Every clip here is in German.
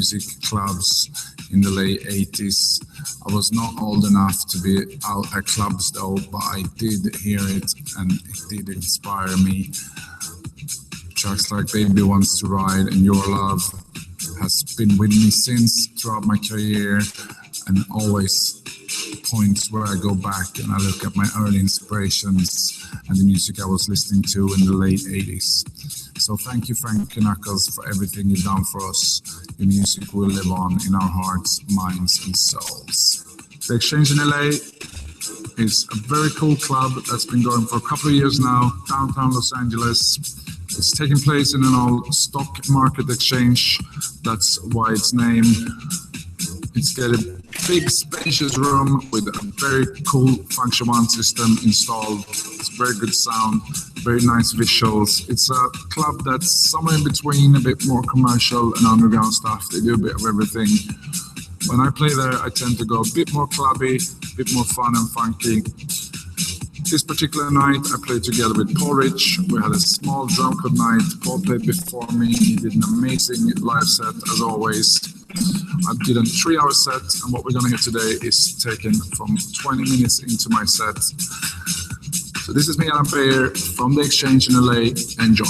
music clubs in the late 80s. I was not old enough to be out at clubs though, but I did hear it and it did inspire me. Tracks like Baby Wants to Ride and Your Love has been with me since throughout my career, and always points where I go back and I look at my early inspirations and the music I was listening to in the late 80s. So thank you, Frank Knuckles, for everything you've done for us. Your music will live on in our hearts, minds, and souls. The Exchange in LA is a very cool club that's been going for a couple of years now, downtown Los Angeles. It's taking place in an old stock market exchange. That's why it's named. It's got a big spacious room with a very cool Function One system installed. It's very good sound, very nice visuals. It's a club that's somewhere in between a bit more commercial and underground stuff. They do a bit of everything. When I play there, I tend to go a bit more clubby, a bit more fun and funky. This particular night, I played together with Paul Rich. We had a small drum club night. Paul played before me. He did an amazing live set, as always. I did a 3-hour set, and what we're going to hear today is taken from 20 minutes into my set. So this is me, Alan Bayer, from The Exchange in LA. Enjoy.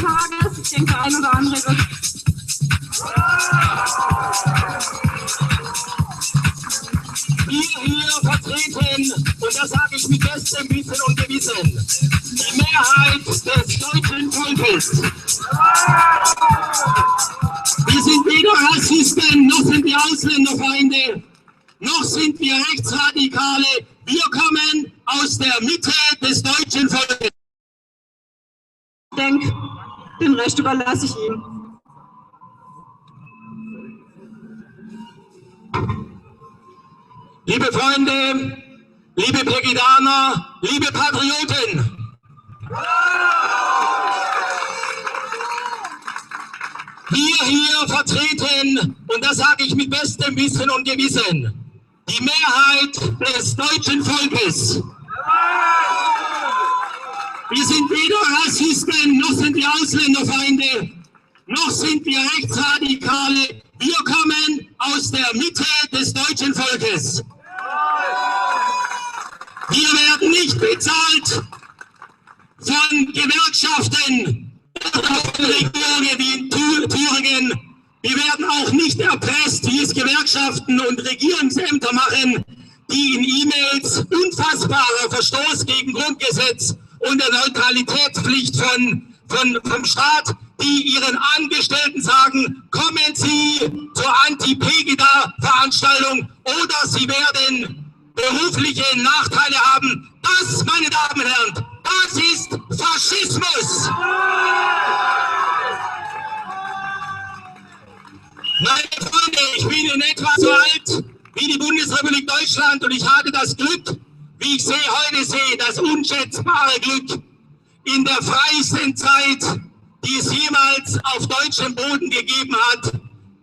Tages. Ich denke, der ein oder andere wird... Wir hier vertreten, und das sage ich mit bestem Wissen und Gewissen, die Mehrheit des deutschen Volkes. Wir sind weder Rassisten, noch sind wir Ausländerfeinde, noch sind wir Rechtsradikale. Wir kommen aus der Mitte des deutschen Volkes. Ich denke, den Rest überlasse ich ihm. Liebe Freunde, liebe Brigidaner, liebe Patrioten, wir hier vertreten, und das sage ich mit bestem Wissen und Gewissen, die Mehrheit des deutschen Volkes. Wir sind weder Rassisten, noch sind wir Ausländerfeinde, noch sind wir Rechtsradikale. Wir kommen aus der Mitte des deutschen Volkes. Wir werden nicht bezahlt von Gewerkschaften oder von Regierungen wie in Thüringen. Wir werden auch nicht erpresst, wie es Gewerkschaften und Regierungsämter machen, die in E-Mails unfassbarer Verstoß gegen Grundgesetz und der Neutralitätspflicht vom Staat, die ihren Angestellten sagen, kommen Sie zur Anti-Pegida-Veranstaltung oder Sie werden berufliche Nachteile haben. Das, meine Damen und Herren, das ist Faschismus. Meine Freunde, ich bin in etwa so alt wie die Bundesrepublik Deutschland und ich habe das Glück, wie ich heute sehe, das unschätzbare Glück, in der freiesten Zeit, die es jemals auf deutschem Boden gegeben hat,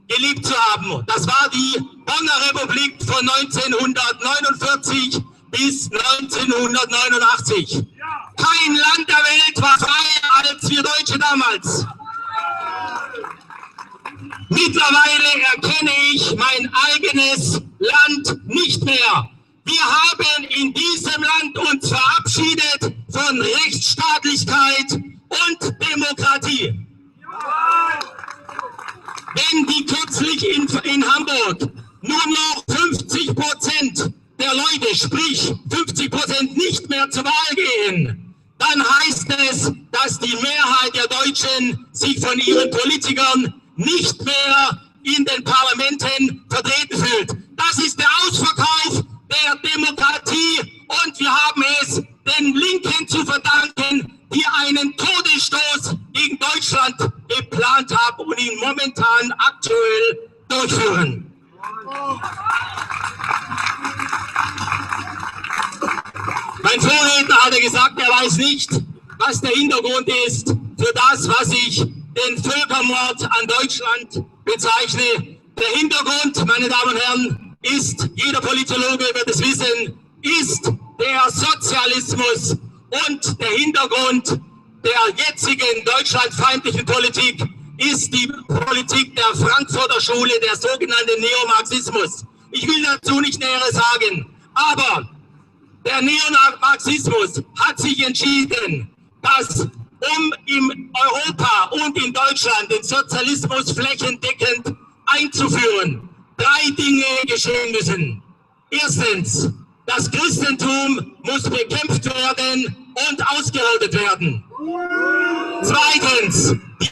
gelebt zu haben. Das war die Bonner Republik von 1949 bis 1989. Kein Land der Welt war freier als wir Deutsche damals. Mittlerweile erkenne ich mein eigenes Land nicht mehr. Wir haben in diesem Land uns verabschiedet von Rechtsstaatlichkeit und Demokratie. Wenn die kürzlich in Hamburg nur noch 50% der Leute, sprich 50% nicht mehr zur Wahl gehen, dann heißt es, dass die Mehrheit der Deutschen sich von ihren Politikern nicht mehr in den Parlamenten vertreten fühlt. Das ist der Ausverkauf der Demokratie und wir haben es den Linken zu verdanken, die einen Todesstoß gegen Deutschland geplant haben und ihn momentan aktuell durchführen. Mein Vorredner hatte gesagt, er weiß nicht, was der Hintergrund ist für das, was ich den Völkermord an Deutschland bezeichne. Der Hintergrund, meine Damen und Herren, ist, jeder Politologe wird es wissen, ist der Sozialismus und der Hintergrund der jetzigen deutschlandfeindlichen Politik ist die Politik der Frankfurter Schule, der sogenannte Neomarxismus. Ich will dazu nicht Näheres sagen, aber der Neomarxismus hat sich entschieden, dass um in Europa und in Deutschland den Sozialismus flächendeckend einzuführen, 3 Dinge geschehen müssen. Erstens, das Christentum muss bekämpft werden und ausgerottet werden. Zweitens, die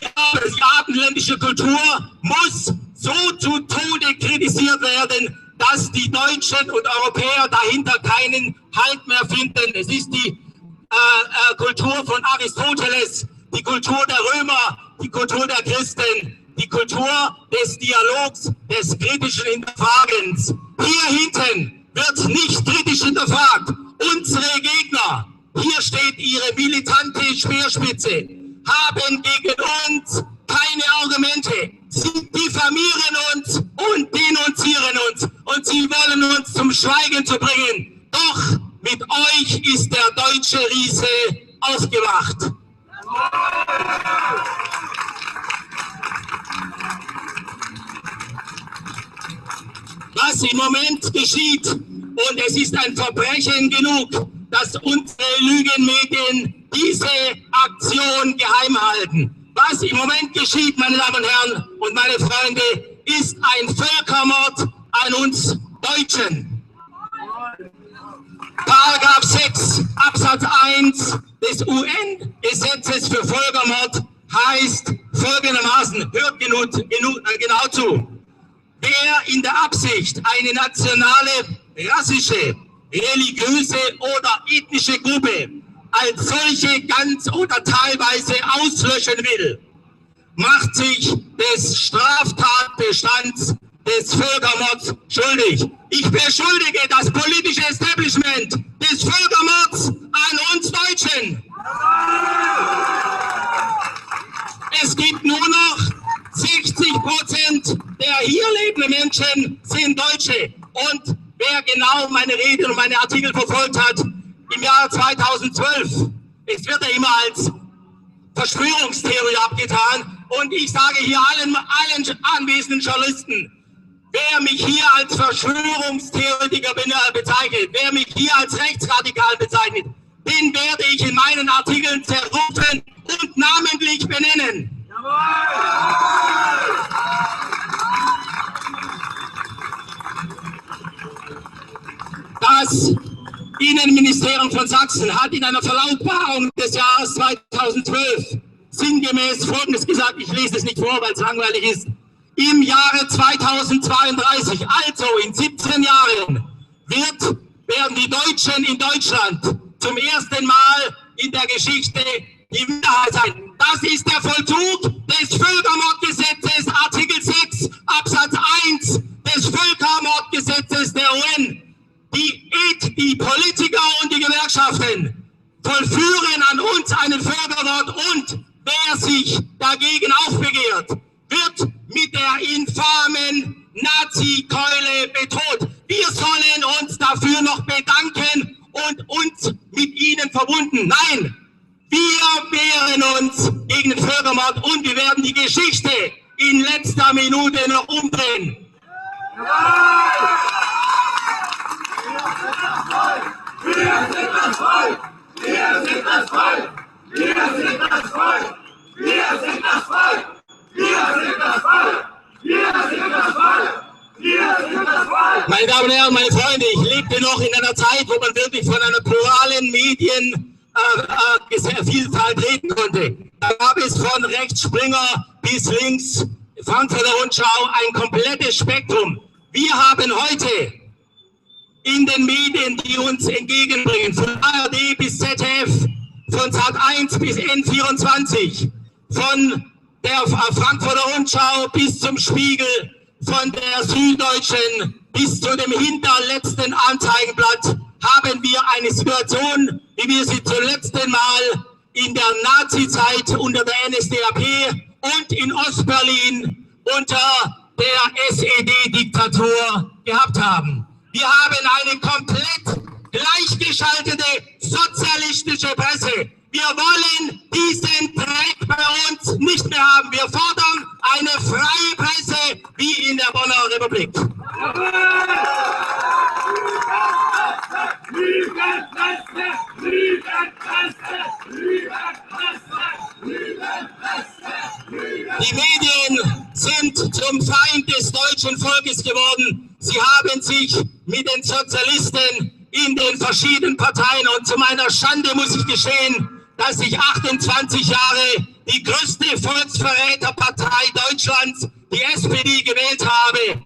abendländische Kultur muss so zu Tode kritisiert werden, dass die Deutschen und Europäer dahinter keinen Halt mehr finden. Es ist die Kultur von Aristoteles, die Kultur der Römer, die Kultur der Christen, die Kultur des Dialogs, des kritischen Hinterfragens. Hier hinten wird nicht kritisch hinterfragt. Unsere Gegner, hier steht ihre militante Speerspitze, haben gegen uns keine Argumente. Sie diffamieren uns und denunzieren uns und sie wollen uns zum Schweigen zu bringen. Doch mit euch ist der deutsche Riese aufgewacht. Was im Moment geschieht, und es ist ein Verbrechen genug, dass unsere Lügenmedien diese Aktion geheim halten. Was im Moment geschieht, meine Damen und Herren und meine Freunde, ist ein Völkermord an uns Deutschen. Paragraph 6 Absatz 1 des UN-Gesetzes für Völkermord heißt folgendermaßen, hört genau zu: Wer in der Absicht, eine nationale, rassische, religiöse oder ethnische Gruppe als solche ganz oder teilweise auslöschen will, macht sich des Straftatbestands des Völkermords schuldig. Ich beschuldige das politische Establishment des Völkermords an uns Deutschen. Es gibt nur noch 60% der hier lebenden Menschen sind Deutsche. Und wer genau meine Rede und meine Artikel verfolgt hat, im Jahr 2012, es wird ja immer als Verschwörungstheorie abgetan. Und ich sage hier allen anwesenden Journalisten, wer mich hier als Verschwörungstheoretiker bezeichnet, wer mich hier als rechtsradikal bezeichnet, den werde ich in meinen Artikeln zerrufen und namentlich benennen. Das Innenministerium von Sachsen hat in einer Verlautbarung des Jahres 2012 sinngemäß Folgendes gesagt, ich lese es nicht vor, weil es langweilig ist. Im Jahre 2032, also in 17 Jahren, werden die Deutschen in Deutschland zum ersten Mal in der Geschichte die Minderheit sein. Das ist der Vollzug des Völkermordgesetzes, Artikel 6, Absatz 1 des Völkermordgesetzes der UN. Die Politiker und die Gewerkschaften vollführen an uns einen Völkermord und wer sich dagegen aufbegehrt, wird mit der infamen Nazi-Keule bedroht. Wir sollen uns dafür noch bedanken und uns mit ihnen verbunden. Nein, wir wehren uns gegen den Völkermord und wir werden die Geschichte in letzter Minute noch umdrehen. Wir sind das Volk! Wir sind das Volk! Wir sind das Volk! Wir sind das Volk! Wir sind das Volk! Wir sind das Volk! Wir sind das Volk! Meine Damen und Herren, meine Freunde, ich lebte noch in einer Zeit, wo man wirklich von einer pluralen Medienvielfalt reden konnte. Da gab es von Rechtsspringer bis links, Frankfurter Rundschau, ein komplettes Spektrum. Wir haben heute in den Medien, die uns entgegenbringen, von ARD bis ZDF, von Sat1 bis N24, von der Frankfurter Rundschau bis zum Spiegel, von der Süddeutschen bis zu dem hinterletzten Anzeigenblatt, haben wir eine Situation, wie wir sie zum letzten Mal in der Nazi-Zeit unter der NSDAP und in Ostberlin unter der SED-Diktatur gehabt haben. Wir haben eine komplett gleichgeschaltete sozialistische Presse. Wir wollen diesen Dreck bei uns nicht mehr haben. Wir fordern eine freie Presse wie in der Bonner Republik. Die Medien sind zum Feind des deutschen Volkes geworden. Sie haben sich mit den Sozialisten in den verschiedenen Parteien, und zu meiner Schande muss ich gestehen, dass ich 28 Jahre die größte Volksverräterpartei Deutschlands, die SPD, gewählt habe.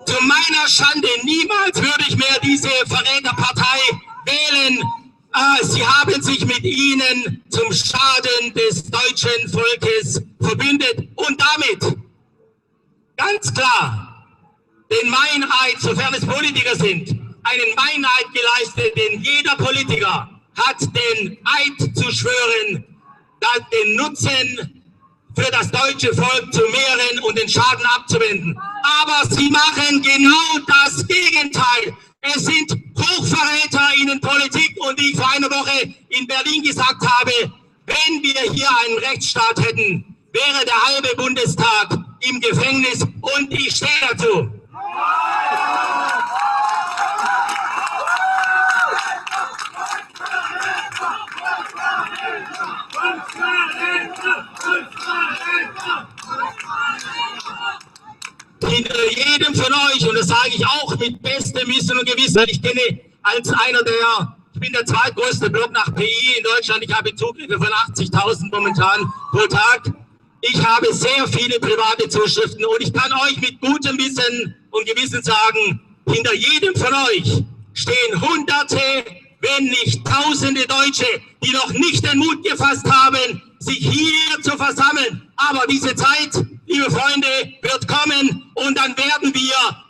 Zu meiner Schande, niemals würde ich mehr diese Verräterpartei wählen. Sie haben sich mit ihnen zum Schaden des deutschen Volkes verbündet und damit ganz klar den Meineid, sofern es Politiker sind, einen Meineid geleistet, denn jeder Politiker hat den Eid zu schwören, den Nutzen für das deutsche Volk zu mehren und den Schaden abzuwenden. Aber sie machen genau das Gegenteil. Es sind Hochverräter in der Politik und wie ich vor einer Woche in Berlin gesagt habe, wenn wir hier einen Rechtsstaat hätten, wäre der halbe Bundestag im Gefängnis und ich stehe dazu. hinter jedem von euch, und das sage ich auch mit bestem Wissen und Gewissen, ich kenne als ich bin der zweitgrößte Blog nach PI in Deutschland, ich habe Zugriffe von 80.000 momentan pro Tag. Ich habe sehr viele private Zuschriften und ich kann euch mit gutem Wissen und Gewissen sagen, hinter jedem von euch stehen Hunderte, wenn nicht Tausende Deutsche, die noch nicht den Mut gefasst haben, sich hier zu versammeln. Aber diese Zeit, liebe Freunde, wird kommen und dann werden wir